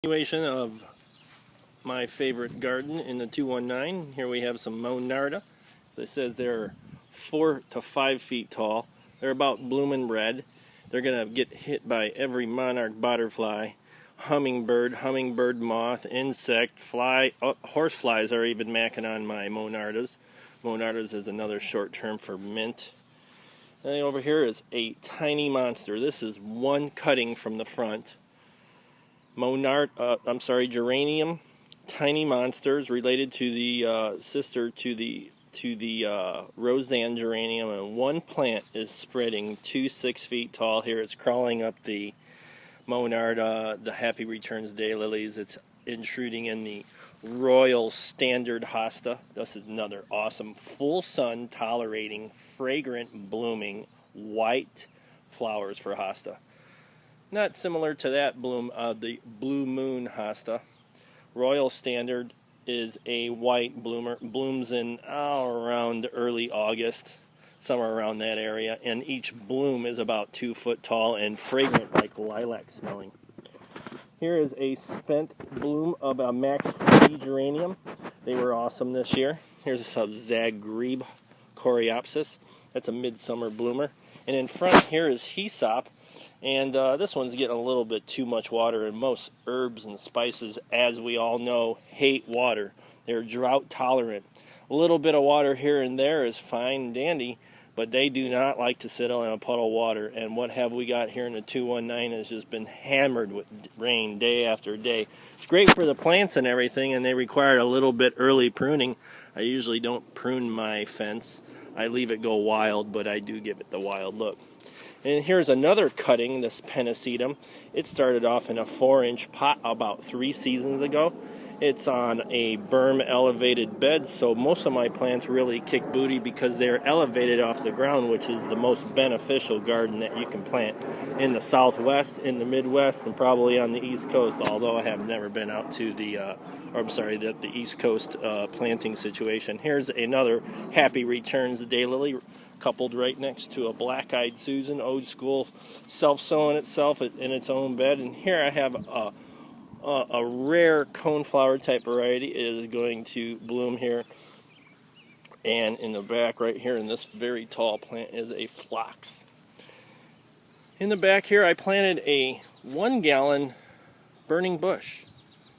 Continuation of my favorite garden in the 219. Here we have some Monarda. As I said, they're 4 to 5 feet tall. They're about blooming red. They're going to get hit by every monarch butterfly, hummingbird moth, insect, fly. Horseflies are even macking on my Monardas. Monardas is another short term for mint. And over here is a tiny monster. This is one cutting from the front. Geranium, tiny monsters related to the sister to the Roseanne geranium, and one plant is spreading 6 feet tall. Here it's crawling up the Monarda, the Happy Returns daylilies. It's intruding in the Royal Standard hosta. This is another awesome full sun tolerating, fragrant, blooming white flowers for hosta. Not similar to that the Blue Moon hosta. Royal Standard is a white bloomer, blooms in around early August, somewhere around that area, and each bloom is about 2 foot tall and fragrant like lilac smelling. Here is a spent bloom of a Max Free geranium. They were awesome this year. Here's a Zagreb coreopsis. That's a midsummer bloomer. And in front here is hyssop. And this one's getting a little bit too much water, and most herbs and spices, as we all know, hate water. They're drought tolerant. A little bit of water here and there is fine and dandy, but they do not like to sit on a puddle of water. And what have we got here in the 219 has just been hammered with rain day after day. It's great for the plants and everything, and they require a little bit early pruning. I usually don't prune my fence. I leave it go wild, but I do give it the wild look. And here's another cutting, this Pennisetum. It started off in a 4-inch pot about 3 seasons ago. It's on a berm elevated bed, so most of my plants really kick booty because they're elevated off the ground, which is the most beneficial garden that you can plant in the Southwest, in the Midwest, and probably on the East Coast, although I have never been out to the East Coast planting situation. Here's another Happy Returns daylily, coupled right next to a black-eyed Susan, old school, self-sowing itself in its own bed. And here I have a rare coneflower type variety. It is going to bloom here. And in the back right here in this very tall plant is a phlox. In the back here I planted a 1-gallon burning bush.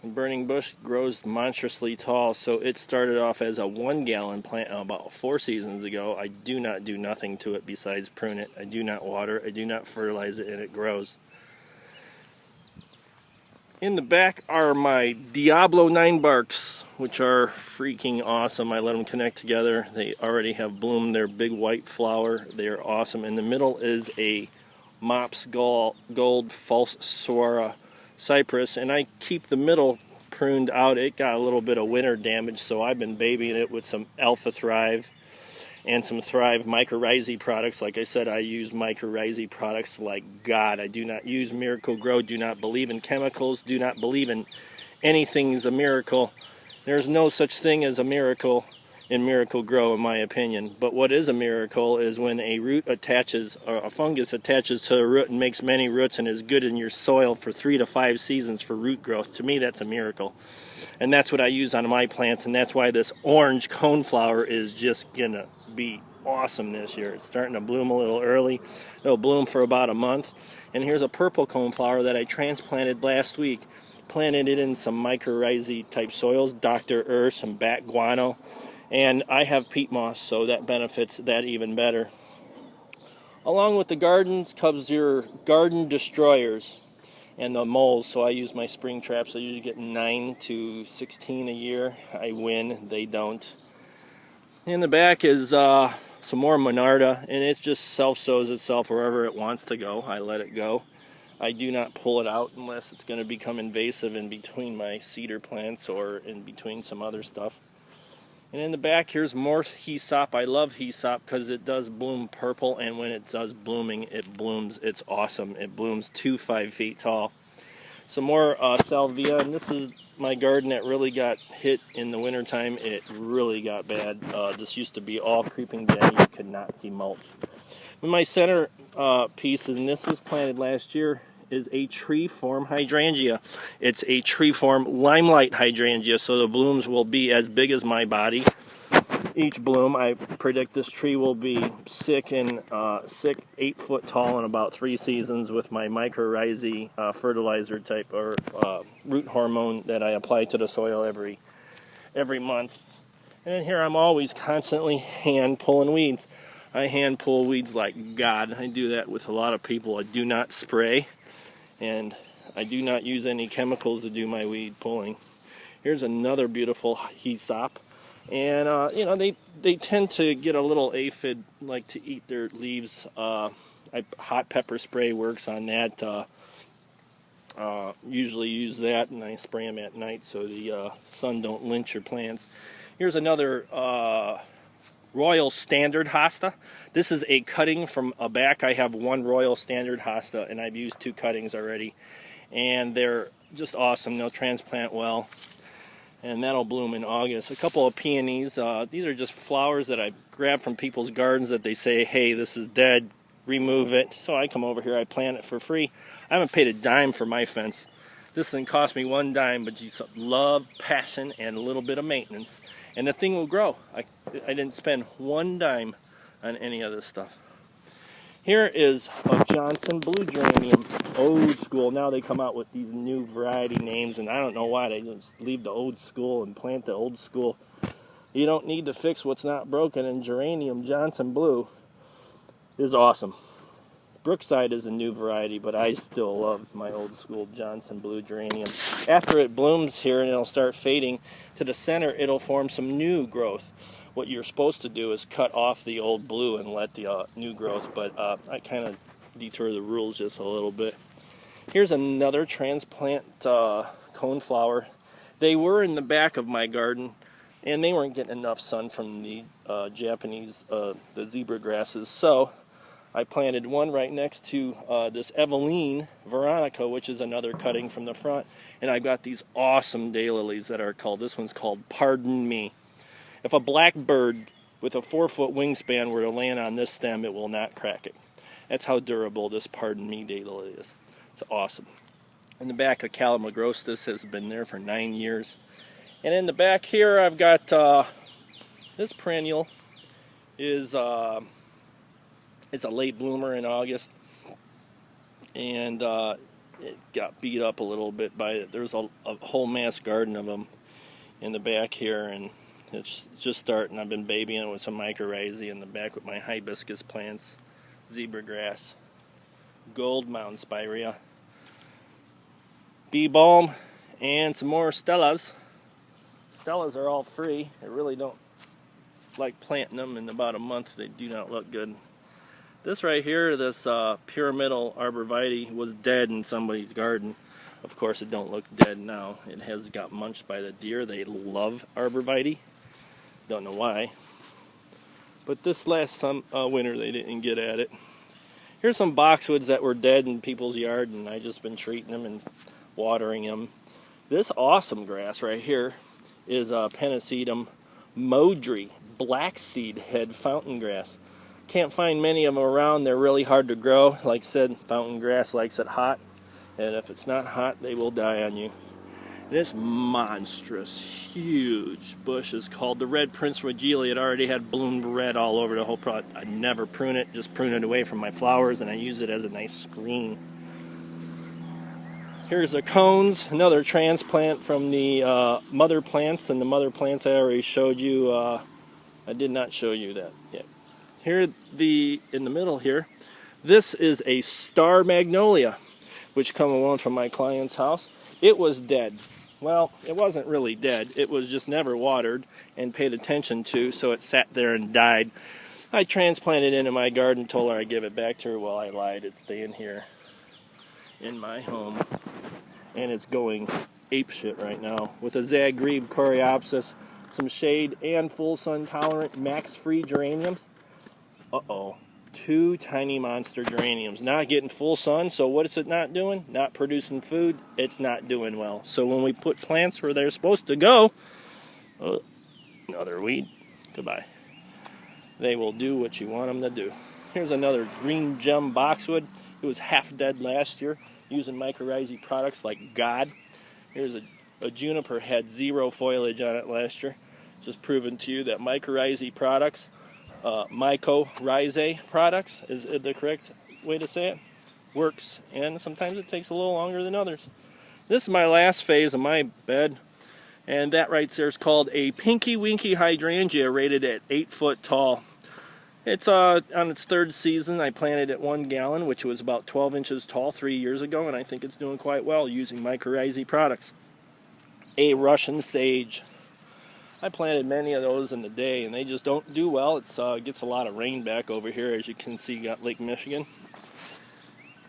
Burning bush grows monstrously tall, so it started off as a 1-gallon plant about 4 seasons ago. I do not do nothing to it besides prune it. I do not water, I do not fertilize it, and it grows. In the back are my Diablo 9 barks, which are freaking awesome. I let them connect together. They already have bloomed their big white flower. They are awesome. In the middle is a Mops Gold False Sora cypress, and I keep the middle pruned out. It got a little bit of winter damage, so I've been babying it with some Alpha Thrive and some Thrive mycorrhizae products. Like I said, I use mycorrhizae products like God. I do not use Miracle Grow, do not believe in chemicals, do not believe in anything is a miracle. There's no such thing as a miracle in Miracle Grow, in my opinion. But what is a miracle is when a root attaches, or a fungus attaches to a root and makes many roots and is good in your soil for 3 to 5 seasons for root growth. To me, that's a miracle. And that's what I use on my plants, and that's why this orange coneflower is just gonna be awesome this year. It's starting to bloom a little early. It'll bloom for about a month. And here's a purple coneflower that I transplanted last week. Planted it in some mycorrhizae type soils, Dr. some bat guano. And I have peat moss, so that benefits that even better. Along with the gardens comes your garden destroyers and the moles. So I use my spring traps. I usually get 9 to 16 a year. I win, they don't. In the back is some more Monarda, and it just self-sows itself wherever it wants to go. I let it go. I do not pull it out unless it's going to become invasive in between my cedar plants or in between some other stuff. And in the back, here's more hyssop. I love hyssop because it does bloom purple, and when it does blooming, it blooms. It's awesome. It blooms 5 feet tall. Some more salvia, and this is my garden that really got hit in the wintertime. It really got bad. This used to be all creeping dead. You could not see mulch. In my center piece, and this was planted last year, is a tree form hydrangea. It's a tree form limelight hydrangea, so the blooms will be as big as my body. Each bloom, I predict this tree will be sick, 8 foot tall in about 3 seasons with my mycorrhizae fertilizer type or root hormone that I apply to the soil every month. And here I'm always constantly hand pulling weeds. I hand pull weeds like God. I do that with a lot of people. I do not spray, and I do not use any chemicals to do my weed pulling. Here's another beautiful hyssop. And they tend to get a little aphid, like to eat their leaves. Hot pepper spray works on that. Usually use that, and I spray them at night so the sun don't lynch your plants. Here's another Royal Standard hosta. This is a cutting from a back. I have one Royal Standard hosta, and I've used 2 cuttings already, and they're just awesome. They'll transplant well. And that'll bloom in August. A couple of peonies. These are just flowers that I grab from people's gardens that they say, hey, this is dead, remove it. So I come over here, I plant it for free. I haven't paid a dime for my fence. This thing cost me 1 dime, but just love, passion, and a little bit of maintenance. And the thing will grow. I didn't spend 1 dime on any of this stuff. Here is a Johnson blue geranium, old school. Now they come out with these new variety names, and I don't know why. They just leave the old school and plant the old school. You don't need to fix what's not broken, and geranium Johnson blue is awesome. Brookside is a new variety, but I still love my old school Johnson blue geranium. After it blooms here and it'll start fading, to the center it'll form some new growth. What you're supposed to do is cut off the old blue and let the new growth, but I kind of detour the rules just a little bit. Here's another transplant coneflower. They were in the back of my garden, and they weren't getting enough sun from the Japanese, the zebra grasses, so I planted one right next to this Eveline Veronica, which is another cutting from the front, and I've got these awesome daylilies that are called, this one's called Pardon Me. If a black bird with a 4-foot wingspan were to land on this stem, it will not crack it. That's how durable this Pardon Me daylily is. It's awesome. In the back, a Calamagrostis has been there for 9 years. And in the back here, I've got this perennial is a late bloomer in August, and it got beat up a little bit by it. There's a whole mass garden of them in the back here, and it's just starting. I've been babying it with some mycorrhizae in the back with my hibiscus plants, zebra grass, gold mountain spirea, bee balm, and some more stellas. Stellas are all free. I really don't like planting them. In about a month they do not look good. This right here, this pyramidal arborvitae, was dead in somebody's garden. Of course it don't look dead now. It has got munched by the deer. They love arborvitae. Don't know why. But this last winter they didn't get at it. Here's some boxwoods that were dead in people's yard, and I just been treating them and watering them. This awesome grass right here is Pennisetum modri, blackseed head fountain grass. Can't find many of them around. They're really hard to grow. Like I said, fountain grass likes it hot, and if it's not hot, they will die on you. This monstrous, huge bush is called the Red Prince Regili. It already had bloomed red all over the whole product. I never prune it, just prune it away from my flowers, and I use it as a nice screen. Here's the cones, another transplant from the mother plants, and the mother plants I already showed you. I did not show you that yet. Here, in the middle here, this is a star magnolia, which come along from my client's house. It was dead. Well, it wasn't really dead. It was just never watered and paid attention to, so it sat there and died. I transplanted it into my garden, told her I'd give it back to her. Well, I lied. It's staying here in my home, and it's going apeshit right now with a Zagreb coreopsis, some shade, and full sun tolerant max-free geraniums. Uh-oh. 2 tiny monster geraniums not getting full sun. So what is it not doing? Not producing food. It's not doing well. So when we put plants where they're supposed to go, another weed, goodbye. They will do what you want them to do. Here's another green gem boxwood. It was half dead last year. using mycorrhizae products like God. Here's a juniper, had 0 foliage on it last year. Just proven to you that mycorrhizae products, mycorrhizae products is the correct way to say it, works, and sometimes it takes a little longer than others. This is my last phase of my bed, and that right there is called a Pinky Winky hydrangea, rated at 8 foot tall. It's on its 3rd season. I planted it 1 gallon, which was about 12 inches tall 3 years ago, and I think it's doing quite well using mycorrhizae products. A Russian sage. I planted many of those in the day, and they just don't do well. It gets a lot of rain back over here, as you can see. Got Lake Michigan.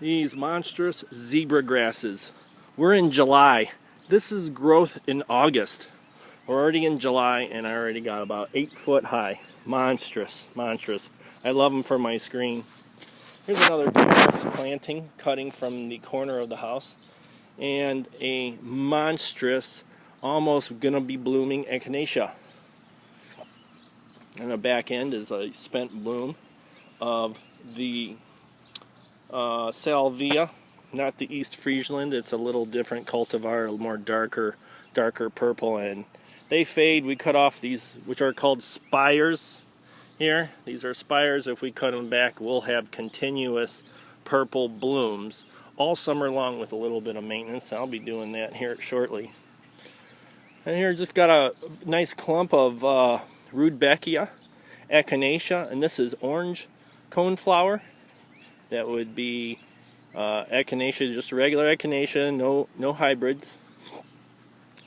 These monstrous zebra grasses. We're in July. This is growth in August. We're already in July, and I already got about 8 foot high. Monstrous, monstrous. I love them for my screen. Here's another planting, cutting from the corner of the house, and a monstrous, almost gonna be blooming echinacea. And the back end is a spent bloom of the salvia, not the East Friesland. It's a little different cultivar, a more darker purple, and they fade. We cut off these, which are called spires here. These are spires. If we cut them back, we'll have continuous purple blooms all summer long with a little bit of maintenance. I'll be doing that here shortly. And here just got a nice clump of Rudbeckia, echinacea, and this is orange coneflower. That would be echinacea, just a regular echinacea, no hybrids.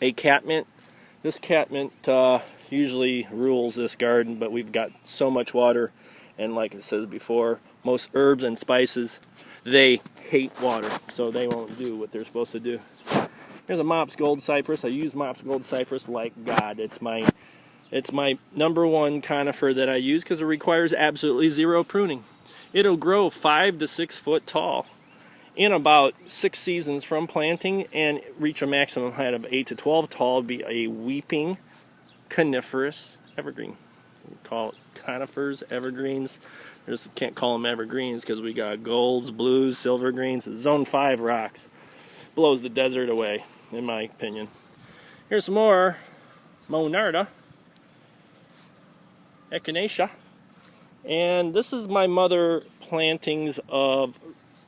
A catmint. This catmint usually rules this garden, but we've got so much water, and like it says before, most herbs and spices, they hate water, so they won't do what they're supposed to do. Here's a Mops Gold Cypress. I use Mops Gold Cypress like God. It's my #1 conifer that I use because it requires absolutely 0 pruning. It'll grow 5 to 6 foot tall in about 6 seasons from planting and reach a maximum height of 8 to 12 tall. Be a weeping coniferous evergreen. We call it conifers, evergreens. Just can't call them evergreens because we got golds, blues, silver greens. Zone 5 rocks. Blows the desert away, in my opinion. Here's some more Monarda, echinacea, and this is my mother plantings of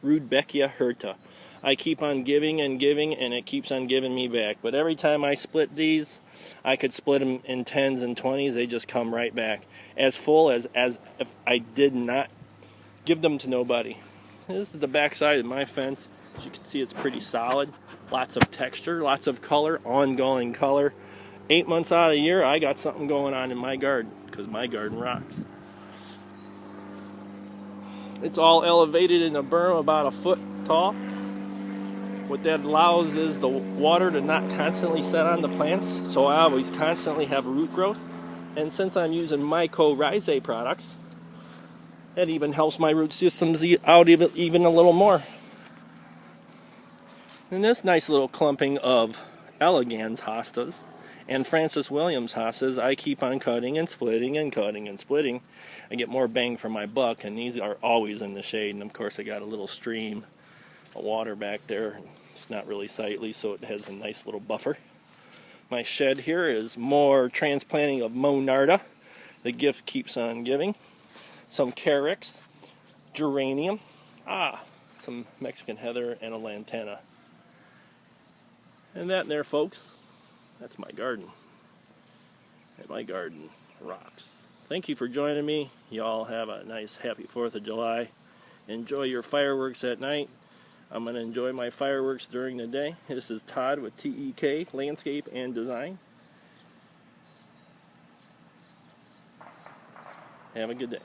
Rudbeckia hirta. I keep on giving and giving, and it keeps on giving me back. But every time I split these, I could split them in 10s and 20s. They just come right back, as full as if I did not give them to nobody. This is the back side of my fence. As you can see, it's pretty solid. Lots of texture, lots of color, ongoing color. 8 months out of the year, I got something going on in my garden, because my garden rocks. It's all elevated in a berm about a foot tall. What that allows is the water to not constantly set on the plants, so I always constantly have root growth. And since I'm using mycorrhizae products, that even helps my root systems out even a little more. And this nice little clumping of elegans hostas and Francis Williams hostas, I keep on cutting and splitting and cutting and splitting. I get more bang for my buck, and these are always in the shade. And of course I got a little stream of water back there. It's not really sightly, so it has a nice little buffer. My shed here is more transplanting of Monarda. The gift keeps on giving. Some carex, geranium, some Mexican heather, and a lantana. And that there, folks, that's my garden. And my garden rocks. Thank you for joining me. Y'all have a nice, happy 4th of July. Enjoy your fireworks at night. I'm going to enjoy my fireworks during the day. This is Todd with TEK Landscape and Design. Have a good day.